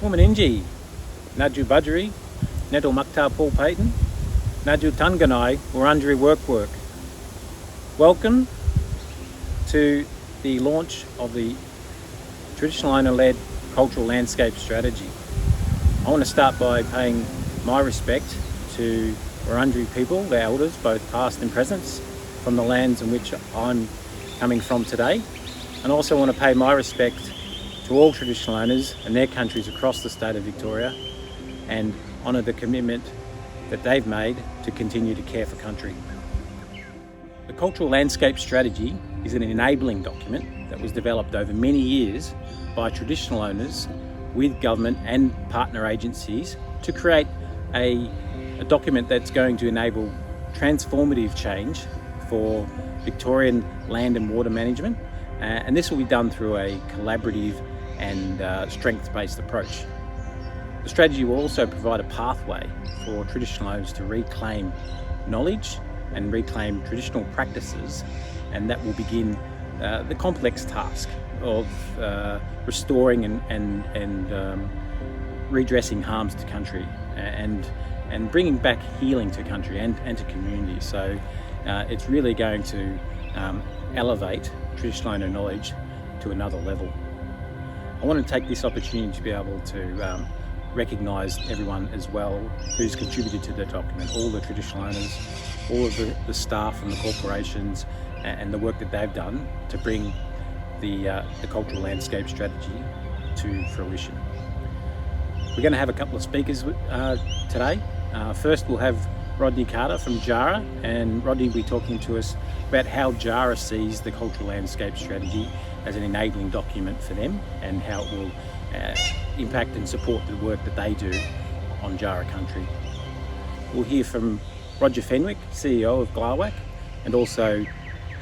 Umaninji, Naju Budgery, Netal Maktar Paul Payton, Naju Tunganai, Wurundjeri Work. Welcome to the launch of the Traditional Owner-led Cultural Landscape Strategy. I want to start by paying my respect to Wurundjeri people, their elders, both past and present, from the lands in which I'm coming from today. And also want to pay my respect to all traditional owners and their countries across the state of Victoria and honour the commitment that they've made to continue to care for country. The Cultural Landscape Strategy is an enabling document that was developed over many years by traditional owners with government and partner agencies to create a document that's going to enable transformative change for Victorian land and water management, and this will be done through a collaborative and strengths-based approach. The strategy will also provide a pathway for traditional owners to reclaim knowledge and reclaim traditional practices, and that will begin the complex task of restoring and redressing harms to country and bringing back healing to country and to communities. So it's really going to elevate traditional owner knowledge to another level. I want to take this opportunity to be able to recognise everyone as well who's contributed to the document, all the traditional owners, all of the staff and the corporations, and the work that they've done to bring the cultural landscape strategy to fruition. We're going to have a couple of speakers today. First we'll have Rodney Carter from JARA, and Rodney will be talking to us about how JARA sees the cultural landscape strategy as an enabling document for them and how it will impact and support the work that they do on JARA country. We'll hear from Roger Fenwick, CEO of DELWP and also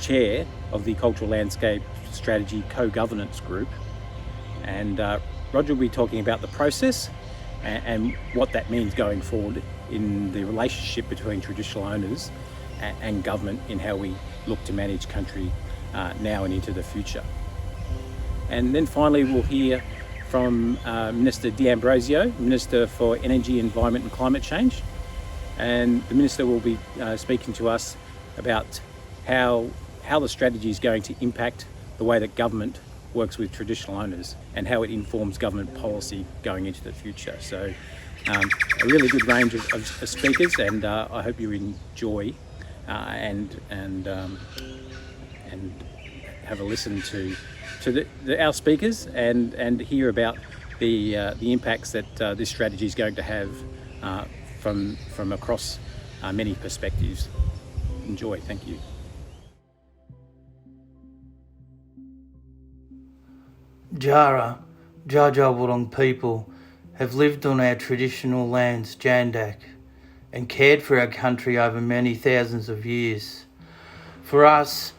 Chair of the Cultural Landscape Strategy Co-Governance Group. And Roger will be talking about the process and what that means going forward in the relationship between traditional owners and government in how we look to manage country now and into the future. And then finally we'll hear from Minister D'Ambrosio, Minister for Energy, Environment and Climate Change. And the Minister will be speaking to us about how the strategy is going to impact the way that government works with traditional owners and how it informs government policy going into the future. So a really good range of speakers, and I hope you enjoy and have a listen to our speakers and hear about the impacts that this strategy is going to have from across many perspectives. Enjoy. Thank you. JARA, Dja Dja Wurrung people, have lived on our traditional lands, Jandak, and cared for our country over many thousands of years. For us,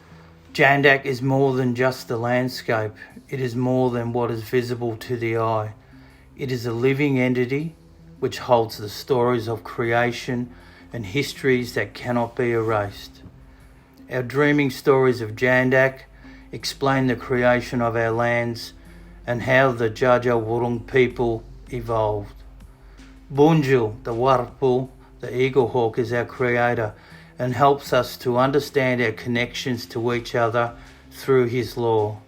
Jandak is more than just the landscape. It is more than what is visible to the eye. It is a living entity which holds the stories of creation and histories that cannot be erased. Our dreaming stories of Jandak explain the creation of our lands and how the Dja Dja Wurrung people evolved. Bunjil, the Warrpul, the eaglehawk, is our creator and helps us to understand our connections to each other through his law.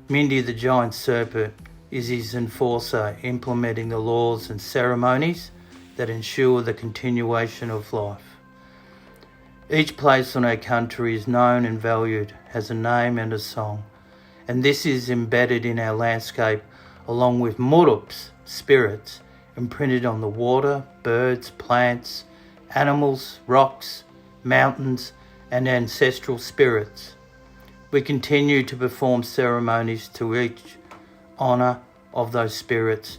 Mindy, the giant serpent, is his enforcer, implementing the laws and ceremonies that ensure the continuation of life. Each place on our country is known and valued, has a name and a song, and this is embedded in our landscape along with murups, spirits, imprinted on the water, birds, plants, animals, rocks, mountains, and ancestral spirits. We continue to perform ceremonies to each honour of those spirits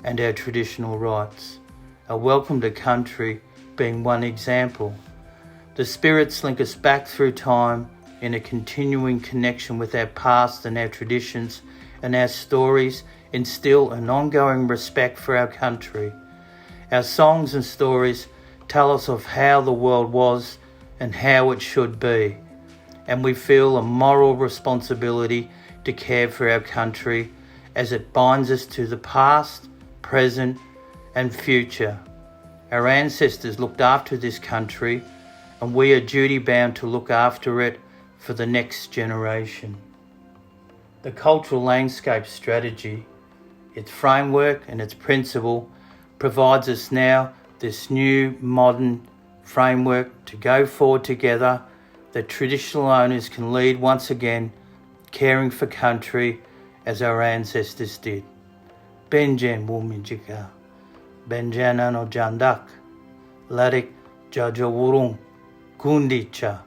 and our traditional rites. A welcome to country being one example. The spirits link us back through time in a continuing connection with our past and our traditions, and our stories instill an ongoing respect for our country. Our songs and stories tell us of how the world was and how it should be, and we feel a moral responsibility to care for our country as it binds us to the past, present and future. Our ancestors looked after this country and we are duty bound to look after it for the next generation. The Cultural Landscape Strategy, its framework and its principle provides us now this new modern framework to go forward together that traditional owners can lead once again, caring for country as our ancestors did. Benjen Wumijika, Benjanano Jandak, Larik Jajawurung, Kundicha,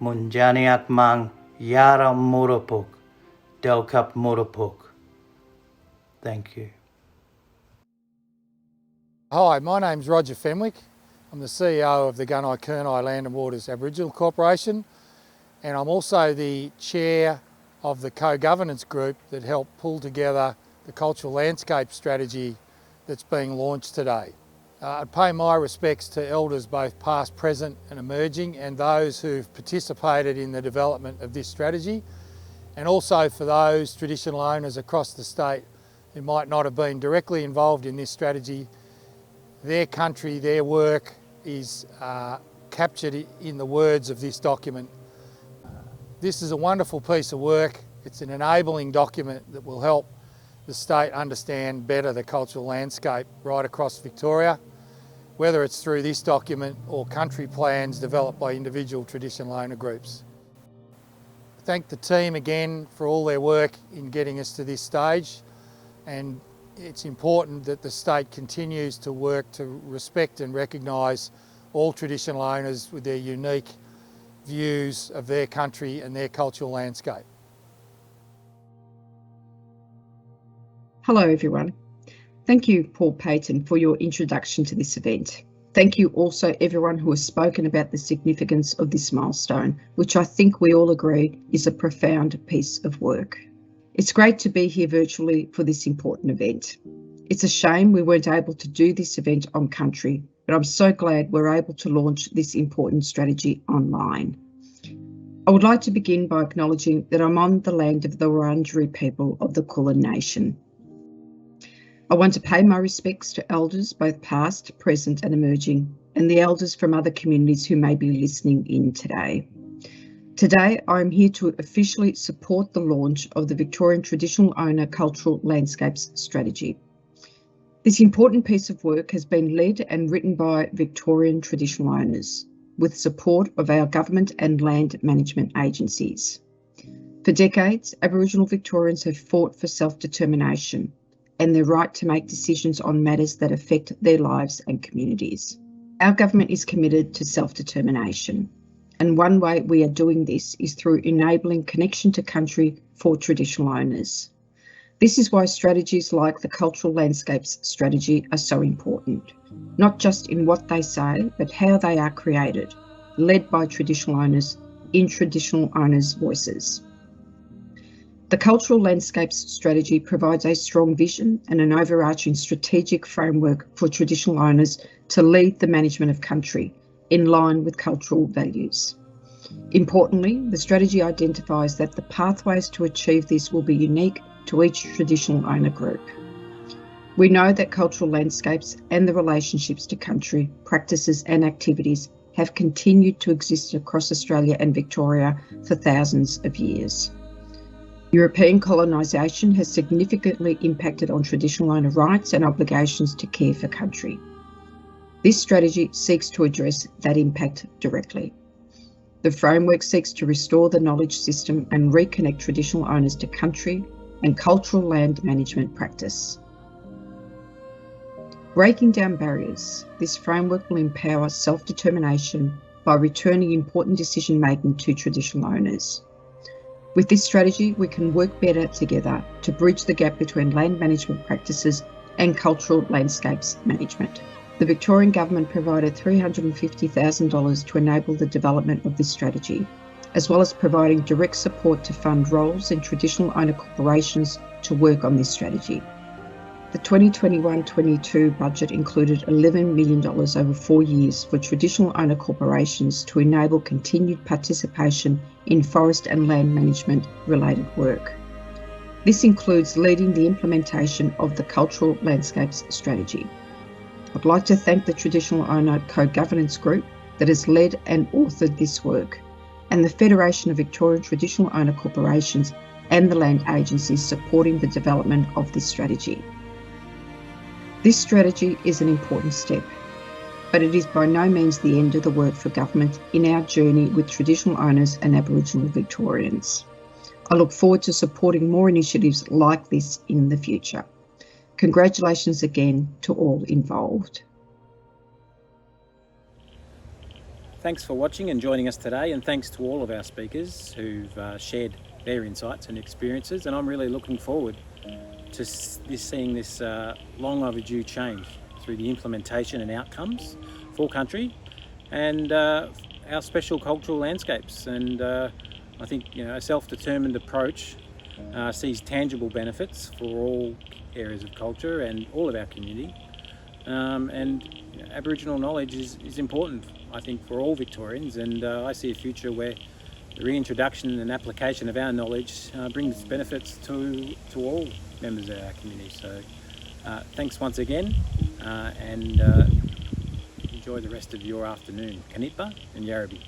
Munjaniak Mang, Yara Murapuk, DELWP Murapuk. Thank you. Hi, my name's Roger Fenwick. I'm the CEO of the Gunai-Kurnai Land and Waters Aboriginal Corporation, and I'm also the chair of the co-governance group that helped pull together the cultural landscape strategy that's being launched today. I pay my respects to elders both past, present and emerging, and those who've participated in the development of this strategy, and also for those traditional owners across the state who might not have been directly involved in this strategy. Their country, their work is captured in the words of this document. This is a wonderful piece of work. It's an enabling document that will help the state understand better the cultural landscape right across Victoria, whether it's through this document or country plans developed by individual traditional owner groups. Thank the team again for all their work in getting us to this stage, and it's important that the state continues to work to respect and recognise all traditional owners with their unique views of their country and their cultural landscape. Hello everyone. Thank you, Paul Payton, for your introduction to this event. Thank you also everyone who has spoken about the significance of this milestone, which I think we all agree is a profound piece of work. It's great to be here virtually for this important event. It's a shame we weren't able to do this event on country, but I'm so glad we're able to launch this important strategy online. I would like to begin by acknowledging that I'm on the land of the Wurundjeri people of the Kulin Nation. I want to pay my respects to elders, both past, present and emerging, and the elders from other communities who may be listening in today. Today, I'm here to officially support the launch of the Victorian Traditional Owner Cultural Landscapes Strategy. This important piece of work has been led and written by Victorian Traditional Owners, with support of our government and land management agencies. For decades, Aboriginal Victorians have fought for self-determination and their right to make decisions on matters that affect their lives and communities. Our government is committed to self-determination, and one way we are doing this is through enabling connection to country for traditional owners. This is why strategies like the Cultural Landscapes Strategy are so important, not just in what they say, but how they are created, led by traditional owners in traditional owners' voices. The Cultural Landscapes Strategy provides a strong vision and an overarching strategic framework for traditional owners to lead the management of country in line with cultural values. Importantly, the strategy identifies that the pathways to achieve this will be unique to each traditional owner group. We know that cultural landscapes and the relationships to country, practices and activities have continued to exist across Australia and Victoria for thousands of years. European colonisation has significantly impacted on traditional owner rights and obligations to care for country. This strategy seeks to address that impact directly. The framework seeks to restore the knowledge system and reconnect traditional owners to country and cultural land management practice. Breaking down barriers, this framework will empower self-determination by returning important decision-making to traditional owners. With this strategy, we can work better together to bridge the gap between land management practices and cultural landscapes management. The Victorian Government provided $350,000 to enable the development of this strategy, as well as providing direct support to fund roles in traditional owner corporations to work on this strategy. The 2021-22 budget included $11 million over 4 years for traditional owner corporations to enable continued participation in forest and land management related work. This includes leading the implementation of the Cultural Landscapes Strategy. I'd like to thank the Traditional Owner Co-Governance Group that has led and authored this work, and the Federation of Victorian Traditional Owner Corporations and the land agencies supporting the development of this strategy. This strategy is an important step, but it is by no means the end of the work for government in our journey with traditional owners and Aboriginal Victorians. I look forward to supporting more initiatives like this in the future. Congratulations again to all involved. Thanks for watching and joining us today, and thanks to all of our speakers who've shared their insights and experiences, and I'm really looking forward to seeing this long overdue change through the implementation and outcomes for country and our special cultural landscapes. And I think a self-determined approach sees tangible benefits for all areas of culture and all of our community. Aboriginal knowledge is important, I think, for all Victorians, and I see a future where the reintroduction and application of our knowledge brings benefits to all members of our community. So thanks once again, and enjoy the rest of your afternoon. Kanitba and Yarrabi.